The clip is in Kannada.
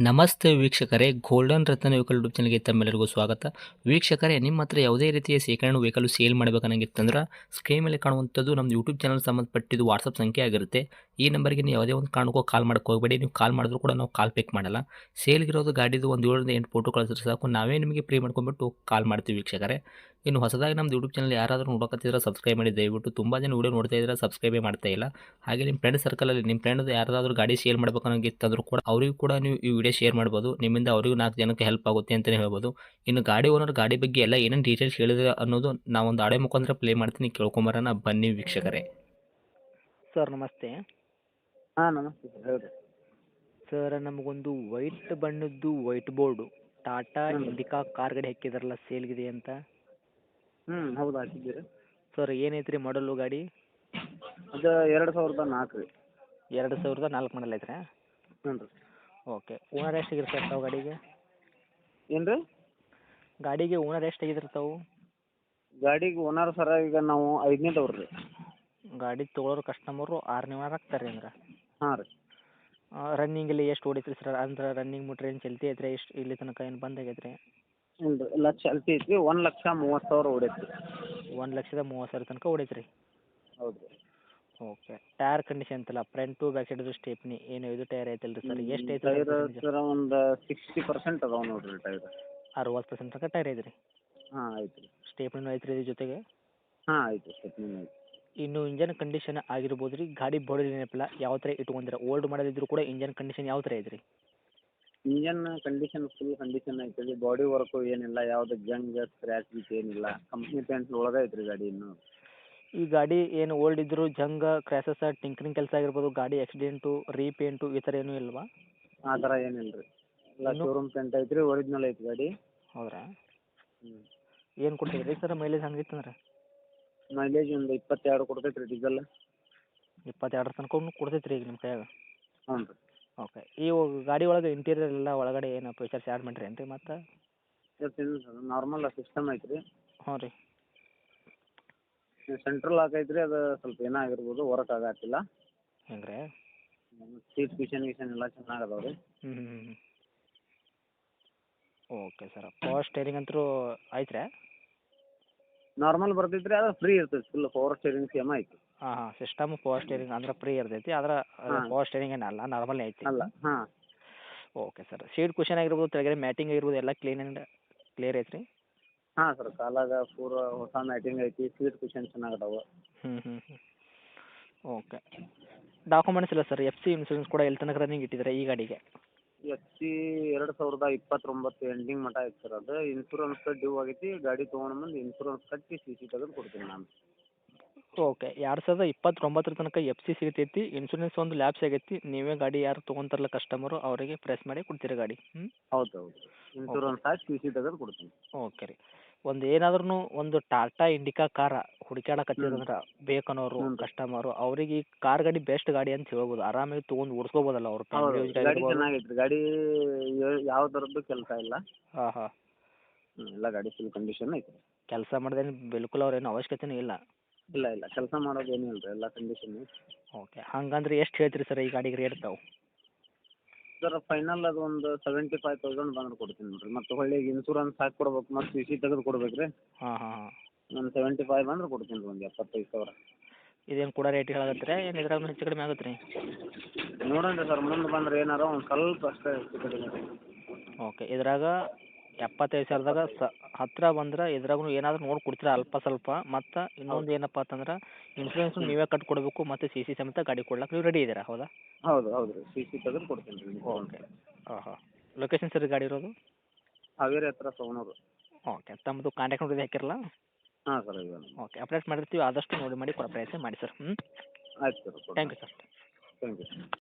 ನಮಸ್ತೆ ವೀಕ್ಷಕರೇ, ಗೋಲ್ಡನ್ ರತ್ನ ವೆಹಿಕಲ್ ಯೂಟ್ಯೂಬ್ ಚಾನಲ್ಗೆ ತಮ್ಮೆಲ್ಲರಿಗೂ ಸ್ವಾಗತ. ವೀಕ್ಷಕರೇ, ನಿಮ್ಮ ಹತ್ರ ಯಾವುದೇ ರೀತಿಯ ಶೇಖರಣೆ ವೆಹಿಕಲ್ ಸೇಲ್ ಮಾಡಬೇಕನ್ನಂಗಿತ್ತಂದ್ರೆ ಸ್ಕ್ರೀನ್ ಮೇಲೆ ಕಾಣುವಂಥದ್ದು ನಮ್ಮ ಯೂಟ್ಯೂಬ್ ಚಾನಲ್ ಸಂಬಂಧಪಟ್ಟಿದ್ದು ವಾಟ್ಸಪ್ ಸಂಖ್ಯೆ ಆಗಿರುತ್ತೆ. ಈ ನಂಬರ್ಗೆ ನೀವು ಯಾವುದೇ ಒಂದು ಕಾರಣಕ್ಕೂ ಕಾಲ್ ಮಾಡಕ್ಕೆ ಹೋಗಬೇಡಿ. ನೀವು ಕಾಲ್ ಮಾಡಿದ್ರು ಕೂಡ ನಾವು ಕಾಲ್ ಪಿಕ್ ಮಾಡಲ್ಲ. ಸೇಲ್ಗಿರೋದು ಗಾಡಿದು ಒಂದು 7ರಿಂದ 8 ಫೋಟೋ ಕಳಿಸಿದ್ರೆ ಸಾಕು, ನಾವೇ ನಿಮಗೆ ಪ್ರೀ ಮಾಡ್ಕೊಂಡ್ಬಿಟ್ಟು ಕಾಲ್ ಮಾಡ್ತೀವಿ ವೀಕ್ಷಕರೇ. ಇನ್ನು ಹೊಸದಾಗಿ ನಮ್ಮದು ಯೂಟ್ಯೂಬ್ ಚಾನಲ್ ಯಾರಾದರೂ ನೋಡೋಕತ್ತಿದ್ರೆ ಸಬ್ಸ್ಕ್ರೈಬ್ ಮಾಡಿ ದಯವಿಟ್ಟು. ತುಂಬ ಜನ ವೀಡಿಯೋ ನೋಡ್ತಾ ಇದ್ದಾರೆ, ಸಬ್ಸ್ಕ್ರೈಬೇ ಮಾಡ್ತಾ ಇಲ್ಲ. ಹಾಗೆ ನಿಮ್ಮ ಫ್ರೆಂಡ್ ಸರ್ಕಲಲ್ಲಿ ನಿಮ್ಮ ಫ್ರೆಂಡ್ ಯಾರಾದರೂ ಗಾಡಿ ಸೇಲ್ ಮಾಡಬೇಕನ್ನೋಂಗಿತ್ತಂದ್ರೂ ಕೂಡ ಅವರಿಗೂ ಕೂಡ ನೀವು ಈ ವಿಡಿಯೋ ಶೇರ್ ಮಾಡ್ಬೋದು. ನಿಮ್ಮಿಂದ ಅವರಿಗೂ 4 ಜನಕ್ಕೆ ಹೆಲ್ಪ್ ಆಗುತ್ತೆ ಅಂತಲೇ ಹೇಳ್ಬೋದು. ಇನ್ನು ಗಾಡಿ ಓನರ್ ಗಾಡಿ ಬಗ್ಗೆ ಎಲ್ಲ ಏನೇನು ಡೀಟೇಲ್ಸ್ ಹೇಳಿದ್ರೆ ಅನ್ನೋದು ನಾವೊಂದು ಆಡಿಯೋ ಮುಖಾಂತರ ಪ್ಲೇ ಮಾಡ್ತೀನಿ, ಕೇಳ್ಕೊಂಬರೋಣ ಬನ್ನಿ ವೀಕ್ಷಕರೇ. ಸರ್ ನಮಸ್ತೆ. ಹಾಂ ನಮಸ್ತೆ ಸರ್ ಹೇಳ್ರಿ. ಸರ್ ನಮಗೊಂದು ವೈಟ್ ಬಣ್ಣದ್ದು white board Tata Indica car ಗಾಡಿ ಹಾಕಿದಾರಲ್ಲ ಸೇಲ್ಗಿದೆ ಅಂತ. ಹೌದು ಹಾಕಿದ್ದೀರಿ. ಸರ್ ಏನೈತೆ ರೀ ಮಾಡಲು ಗಾಡಿ? ಅದು 2004 ರೀ. 2004 ಮಾಡಲ್ ಐತ್ರಿ? ಹ್ಞೂ ರೀ. ಓಕೆ. ಓನರ್ ಎಷ್ಟಾಗಿರಿ ಸರ್ ತಾವು ಗಾಡಿಗೆ? ಏನು ರೀ? ಗಾಡಿಗೆ ಓನರ್ ಎಷ್ಟಾಗಿದ್ರಿ ತಾವು? ಗಾಡಿಗೆ ಓನರ್ ಸರ ಈಗ ನಾವು 5ನೇದವ್ರು ರೀ. ಗಾಡಿ ತೊಗೊಳೋರು ಕಸ್ಟಮರು 6ನೇ ಓನರ್ ಆಗ್ತಾರೆ ರೀ ಅಂದ್ರೆ. ಹಾಂ ರೀ. ರನ್ನಿಂಗಲ್ಲಿ ಎಷ್ಟು ಹೊಡಿತ್ರಿ ಸರ್? ಅಂದ್ರೆ ರನ್ನಿಂಗ್ ಮೀಟ್ರ್ ಏನು ಚಲ್ತಿ ಐತ್ರಿ? ಎಷ್ಟು ಇಲ್ಲಿ ತನಕ ಏನು ಬಂದಾಗೈತೆ ರೀ? ಹ್ಞೂ ರೀ ಎಲ್ಲ ಚಾಲ್ತಿ ಐತಿ. 1,30,30,000 ಹೊಡೈತಿ. 1,30,30,000 ತನಕ ಹೊಡೈತ್ರಿ? ಹೌದು ರೀ. ಓಕೆ. ಟೈರ್ ಕಂಡೀಷನ್ ಅಂತಲ್ಲ, front to back side stepney ಏನು ಇದು ಟೈರ್ ಐತಲ್ಲ ರೀ ಸರ್? ಎಷ್ಟು ಐತೆ ಟೈರ್ ಸರ ಒಂದು 60% ಅದಾವೆ ನೋಡಿರಿ ಟೈರ್. 60% ತನಕ ಟೈರ್ ಐತೆ ರೀ? ಹಾಂ ಐತೆ ರೀ. ಸ್ಟೇಪ್ನಿನೂ ಐತೆ ರೀ ಇದ್ರ ಜೊತೆಗೆ? ಹಾಂ ಐತೆ ಸ್ಟೆಪ್ನಿ ಐತೆ. ಇನ್ನು ಇಂಜನ್ ಕಂಡೀಷನ್ ಆಗಿರ್ಬೋದು ರೀ, ಗಾಡಿ ಬಾಡಿ ನೆನಪಿಲ್ಲ ಯಾವ ಥರ ಇಟ್ಕೊಂಡಿರ? ಓಲ್ಡ್ ಮಾಡಲ್ ಇದ್ರೂ ಕೂಡ ಇಂಜನ್ ಕಂಡೀಷನ್ ಯಾವ ಥರ ಐತೆ ರೀ? ಇಂಜನ್ ಕಂಡೀಷನ್ ಫುಲ್ ಕಂಡೀಷನ್ ಐತೆ ರೀ. ಬಾಡಿ ವರ್ಕು ಏನಿಲ್ಲ, ಯಾವುದು ಜಂಗ್ ಸ್ಕ್ರ್ಯಾಚ್ ಗೀಚ್ ಏನಿಲ್ಲ. ಕಂಪ್ನಿ ಪೇಂಟ್ ಒಳಗೆ ಐತೆ ರೀ ಗಾಡಿ ಇನ್ನೂ. ಈ ಗಾಡಿ ಏನು ಓಲ್ಡ್ ಇದ್ದರೂ ಜಂಗ ಕ್ರ್ಯಾಸಸ್ ಟಿಂಕರಿಂಗ್ ಕೆಲಸ ಆಗಿರ್ಬೋದು, ಗಾಡಿ ಆಕ್ಸಿಡೆಂಟು ರೀಪೇಂಟು ಈ ಥರ ಏನೂ ಇಲ್ವಾ? ಆ ಥರ ಏನಿಲ್ಲ ರೀ. ಎಲ್ಲ ಶೋರೂಮ್ ಪೇಂಟ್ ಐತೆ ರೀ, ಒರಿಜಿನಲ್ ಐತೆ ಗಾಡಿ. ಹೌದ್ರಾ? ಹ್ಞೂ. ಏನು ಕೊಡ್ತೀವಿ ರೀ ಸರ್ ಮೈಲೇಜ್ ಹಂಗಿತ್ತಂದ್ರೆ? ಮೈಲೇಜ್ ಒಂದು 22 ಕೊಡ್ತೈತೆ ರೀ ಡೀಸೆಲ್. 22 ತನಕ ಕೊಡ್ತೈತೆ ರೀ ಈಗ ನಿಮ್ಮ ಕೈಯಾಗ? ಹ್ಞೂ ರೀ. ಓಕೆ. ಈ ಗಾಡಿ ಒಳಗೆ ಇಂಟೀರಿಯರ್ ಎಲ್ಲ ಒಳಗಡೆ ಏನು ಫೀಚರ್ಸ್ ಆ್ಯಡ್ ಮಾಡಿರಿ ಏನು ರೀ ಮತ್ತು? ನಾರ್ಮಲ್ ಸಿಸ್ಟಮ್ ಐತೆ ರೀ. ಹ್ಞೂ ರೀ. ಸೆಂಟ್ರಲ್ ಲಾಕ್ ಐತೆ ರೀ, ಅದು ಸ್ವಲ್ಪ ಏನಾಗಿರ್ಬೋದು, ವರ್ಕ್ ಆಗತ್ತಿಲ್ಲ. ಹೆಂಗೆ ರೀ? ಸೀಟ್ ಗಿಷನ್ ಎಲ್ಲ ಚೆನ್ನಾಗಿ ಅದಾವೆ ರೀ. ಹ್ಞೂ. Okay sir. ಪವರ್ ಸ್ಟೇರಿಂಗ್ ಅಂತೂ ಐತ್ರಾ? ನಾರ್ಮಲ್ ಬರ್ತೈತೆ ರೀ, ಅದು ಫ್ರೀ ಇರ್ತೈತೆ. ಫುಲ್ ಪವರ್ ಸ್ಟೇರಿಂಗ್ ಸೇಮ್ ಐತಿ. ಹಾಂ ಸಿಸ್ಟಮ್ ಪವರ್ ಸ್ಟೇರಿಂಗ್ ಅಂದ್ರೆ ಫ್ರೀ ಇರ್ತೈತಿ, ಆದ್ರೆ ಪವರ್ ಸ್ಟೇರಿಂಗ್ ಏನಲ್ಲ, ನಾರ್ಮಲ್ ಐತಿ. ಅಲ್ಲ. ಹಾಂ. Okay sir. ಸೀಟ್ ಕುಷನ್ ಆಗಿರ್ಬೋದು, ತೆಳಗಡೆ ಮ್ಯಾಟಿಂಗ್ ಆಗಿರ್ಬೋದು, ಎಲ್ಲ ಕ್ಲಿಯರ್ ಐತೆ ರೀ? ಹಾಂ ಸರ್, ಕಾಲಾಗ ಪೂರ ಹೊಸ ಮ್ಯಾಟಿಂಗ್ ಐತಿ. ಸೀಟ್ ಕುಷನ್ ಚೆನ್ನಾಗಿ ಅದಾವೆ. ಹ್ಞೂ. ಓಕೆ. ಡಾಕ್ಯುಮೆಂಟ್ಸ್ ಇಲ್ಲ ಸರ್? ಎಫ್ ಸಿ ಇನ್ಸೂರೆನ್ಸ್ ಕೂಡ ಎಲ್ಲಿ ತನಕ ರನ್ನಿಂಗ್ ಇಟ್ಟಿದ್ದಾರೆ ಈ ಗಾಡಿಗೆ? FC 2029 ಎಂಡಿಂಗ್ ಮಟ್ಟ ಐತೆ ಸರ್. ಅದು ಇನ್ಶೂರೆನ್ಸ್ ಡ್ಯೂ ಆಗೈತಿ. ಗಾಡಿ ತೊಗೊಂಡು ಬಂದು ಇನ್ಶೂರೆನ್ಸ್ ಕಟ್ಟಿ CC ತೆಗೆದು ಕೊಡ್ತೀನಿ ನಾನು. ಓಕೆ. 2029 ತನಕ ಎಫ್ ಸಿ ಸಿಗ್ತೈತಿ, ಇನ್ಸೂರೆನ್ಸ್ ಒಂದು ಲ್ಯಾಪ್ಸ್ ಆಗೈತಿ. ನೀವೇ ಗಾಡಿ ಯಾರು ತೊಗೊಂತಾರಲ್ಲ ಕಸ್ಟಮರು ಅವರಿಗೆ ಪ್ರೆಸ್ ಮಾಡಿ ಕೊಡ್ತೀರಿ ಗಾಡಿ? ಹೌದು. ಇನ್ಶೂರೆನ್ಸ್ ಹಾಕಿ CC ತೆಗೆದು ಕೊಡ್ತೀನಿ. ಓಕೆ ರೀ. ಒಂದು ಏನಾದ್ರೂ ಒಂದು ಟಾಟಾ ಇಂಡಿಕಾ ಕಾರ ಹುಡುಕ್ಯಾಡಕತ್ತಿರಂದ್ರೆ ಬೇಕನ್ನೋರು ಕಸ್ಟಮರು ಅವರಿಗೆ ಈ ಕಾರ್ ಗಾಡಿ ಬೆಸ್ಟ್ ಗಾಡಿ ಅಂತ ಹೇಳ್ಬೋದು. ಆರಾಮಾಗಿ ತೊಗೊಂಡು ಓಡಿಸ್ಕೋಬೋದಲ್ಲ ಅವರು? ಗಾಡಿ ಚೆನ್ನಾಗೈತೆ ರೀ. ಗಾಡಿ ಯಾವ ಥರದ್ದು ಕೆಲಸ ಇಲ್ಲ. ಹಾಂ. ಎಲ್ಲ ಗಾಡಿ ಫುಲ್ ಕಂಡೀಷನ್ ಐತೆ. ಕೆಲಸ ಮಾಡೋದೇನು ಬಿಲ್ಕುಲ್ ಅವ್ರೇನು ಅವಶ್ಯಕತೆನೂ ಇಲ್ಲ? ಇಲ್ಲ ಕೆಲಸ ಮಾಡೋದು ಏನೂ ಇಲ್ಲ ರೀ, ಎಲ್ಲ ಕಂಡೀಷನ್. ಓಕೆ. ಹಂಗಂದ್ರೆ ಎಷ್ಟು ಹೇಳ್ತೀರಿ ಸರ್ ಈ ಗಾಡಿಗೆ ರೇಟ್ ತಾವು? ಸರ್ ಫೈನಲ್ ಅದು ಒಂದು 75,000 ಬಂದ್ರೆ ಕೊಡ್ತೀನಿ ನೋಡಿರಿ. ಮತ್ತು ಹೊಳ್ಳಿ ಇನ್ಶೂರೆನ್ಸ್ ಹಾಕಿ ಕೊಡ್ಬೇಕು, ಮತ್ತು CC ತೆಗೆದು ಕೊಡ್ಬೇಕು ರೀ. ಹಾಂ. ಒಂದು 75 ಬಂದ್ರೆ ಕೊಡ್ತೀನಿ ರೀ, ಒಂದು 75,000. ಇದೇನು ಕೂಡ ರೇಟ್ ಹೇಳಕತ್ತೀರಾ ಏನು ಇದ್ರಾಗ ಹೆಚ್ಚು ಕಡಿಮೆ ಆಗುತ್ತೆ ರೀ? ನೋಡೋಣ ರೀ ಸರ್, ಮುಂದೆ ಬಂದ್ರೆ ಏನಾರ ಒಂದು ಸ್ವಲ್ಪ ಅಷ್ಟೇ ಹೆಚ್ಚು ಕಡಿಮೆ. ಓಕೆ. ಇದ್ರಾಗ 75,000ದಾಗ ಹತ್ತಿರ ಬಂದ್ರೆ ಇದ್ರಾಗೂ ಏನಾದರೂ ನೋಡಿ ಕೊಡ್ತೀರಾ ಅಲ್ಪ ಸ್ವಲ್ಪ? ಮತ್ತು ಇನ್ನೊಂದು ಏನಪ್ಪ ಅಂತಂದ್ರೆ ಇನ್ಸೂರೆನ್ಸು ನೀವೇ ಕಟ್ಕೊಡ್ಬೇಕು ಮತ್ತು CC ಸಮೇತ ಗಾಡಿ ಕೊಡ್ಲಿಕ್ಕೆ ನೀವು ರೆಡಿ ಇದ್ದೀರಾ? ಹೌದಾ? ಹೌದು ರೀ. CC ತೆಗೆದು ಕೊಡ್ತೀನಿ ರೀ. ಓಕೆ. ಹಾಂ. ಲೊಕೇಶನ್ ಸರ್ ಗಾಡಿ ಇರೋದು? ಹಾವೇರಿ ಹತ್ರ ಸವಣೂರು. ಓಕೆ. ತಮ್ಮದು ಕಾಂಟ್ಯಾಕ್ಟ್ ನಂಬರ್ ಹಾಕಿರಲ್ಲ? ಹಾಂ ಸರ್ ಇದೆ. ಓಕೆ. ಅಪ್ಡೇಟ್ ಮಾಡಿರ್ತೀವಿ, ಆದಷ್ಟು ನೋಡಿ ಮಾಡಿ ಕೊಡೋ ಪ್ರಯತ್ನ ಮಾಡಿ ಸರ್. ಆಯ್ತು sir. Thank you sir. Thank you.